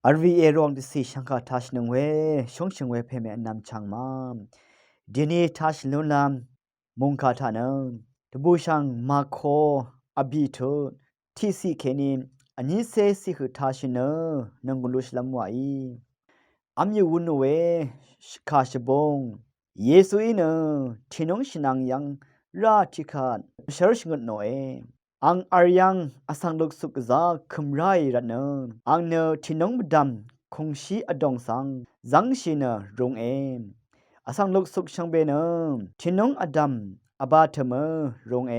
อารีเอรองดิสิชังคาทัชนึงเวชงชงเวเพเมนำชังมามดีนี่ทัชลุนลามมุงคาทานังตบูชังมาโคอบีโตที่สิเคนินอันนี้เซสิคือทัชเนนังกุลุชลามวายอามีวุนเวคาชบงเยซูอินทินงชินังยังราชิกาเชร์ชงดโนเออังอายังอสังลุกสุกซาคุมไรรันเนอังเนทินงบดำคงชีอดองสังจังชินรงเออสังลุกสุกชังเบเนทินงอดัมอบาเทเมรงเอ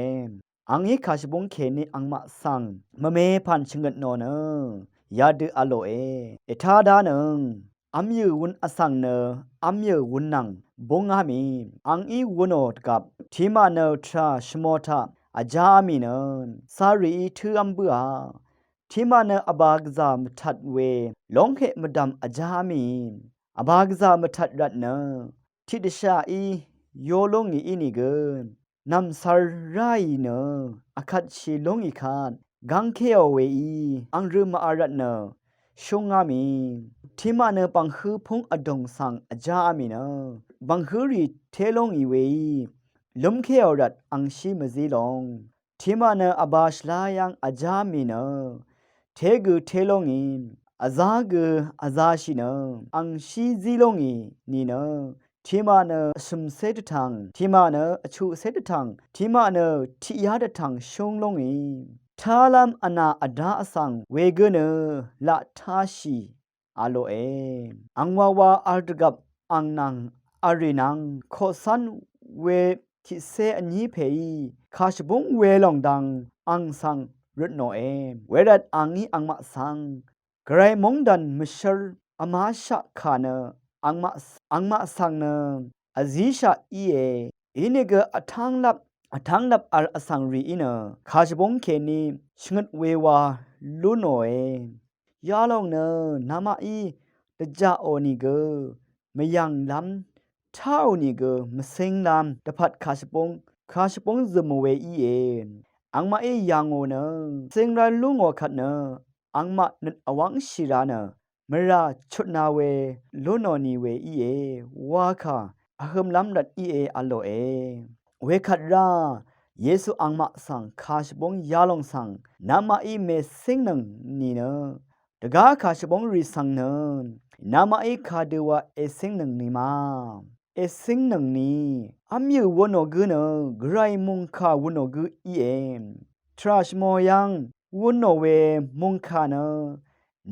อังนี้คาชบงเคนีอังมาสังมะเมพันชงดโนเนยาดืออโลเอเอทาดานึงอัมยูวุนอสังเนอัมยูวุนนังบงอามีอังอีวุนอดกับทีมาเนทราชโมทาอาจามีนสารีทืออัมบัวที่มาเนอบากซามทัดเวลงเหมดำอาจามีอบากซามทัดรัตเนที่ดิชาอีโยลงอีนี่เกินนำสารไรเนอคัดชีลงอีคานกังเคอเวอีอังรืมาอารัตเนชงอามีที่มาเนปังฮือพงอดงสังอาจามีเนบังฮือรีเทลงอีเวลุมเคอรัตอังชีมซีลงที่มาเนอบาชลายังอาจามีเนเทกุเทลงอีอาซากุอาซาชิเนอังชีซีลงอีนี่เนที่มาเนสมเสดทังที่มาเนอชูเสดทังที่มาเนที่ยาดทังชงลงอีทาลัมอนาอดาอสังเวกเนละทาชีอาโลเออังวาวาอัลดกับอังนังอารีนังโคสันเวทิเซอันนี้เพยคาชบุงเวลองดังอังสังรุดโนเอเวรัดอังนี้อังมาสังไกรมงดันมิชลอามาชะคาเนอังมาสังเนอซีชาอีเออินเกอทังลับอัลอสังรีอินคาชบุงเคนีชงดเววาลุโนเอยาลองเนนามาอีตะจาโอนิเกมยังลำท้าวนิเกมเซ็งลำตะพัดคาชปงซมเวอีอังมาเอยังโอเนเซ็งไรลุงโอคัดเนอังมานึดอวังชิราเนมราชุดนาเวลุโนนีเวอีวาคาอะเฮิมลำดัดอีอโลเอเวคัดราเยซูอังมาสังคาชบงยาลงสังนามาอีเมซิงนังนีเนตะกาคาชบงรีสังเนนามาอีคาเดวาเอซิงนังนีมาเอซิงนังนีอัมยูวนอกุเนกไรมุงคาวนอกุอีทราชโมยังวนอเวมุงคาเน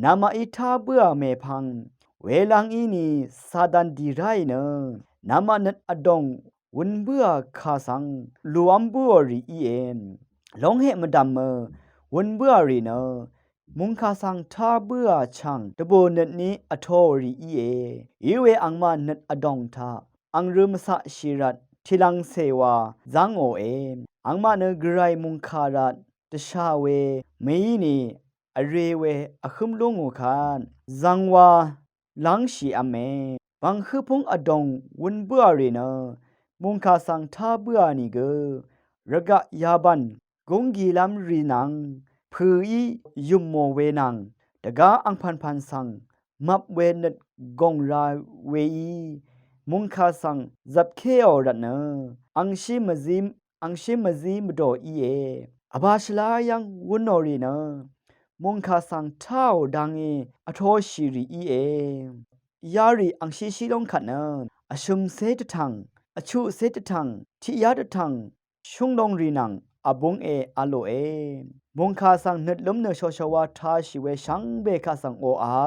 นามาอีทาเบื่อเมพังเวลังอีนีซาดันดีไรเนนามานัดอดงวุนเบื่อคาสังลวมบัวรีลงเหมดำวุนเบื่อรีเนมุงคาสังทาเบื่อชังตะโบนัดนี้อโทรีอีเวอังมานัดอดงทาอังรุมสะชิรัตทิลังเซวาจังโออังมาเนกไรมุงคารัตตชาเวเมยนีอเรเวอคุมลงโอคานจังวาลังชีอเมบังคือพงอดงวุนเบื่อรีเนมุงคาสังทาเบื่อนี่เกระกะยาบันกงกีลัมรีนังพืออียุมโมเวนังตะกาอังพันสังมับเวนัดกงราเวอีมุงคาสังจับเคอรัตเนอังชิมซีมโดอีอบาชลายังวุนโนรีเนมุงคาสังท้าวดังอโทชิรียารีอังชิลงขัดเนอชุมเซตทังอชูเซตทังทิยาตทังชุงดงรีนังอบงอโลมุงคาสังนึดลมเนชอชวาทาชิเวชังเบคาสังโออา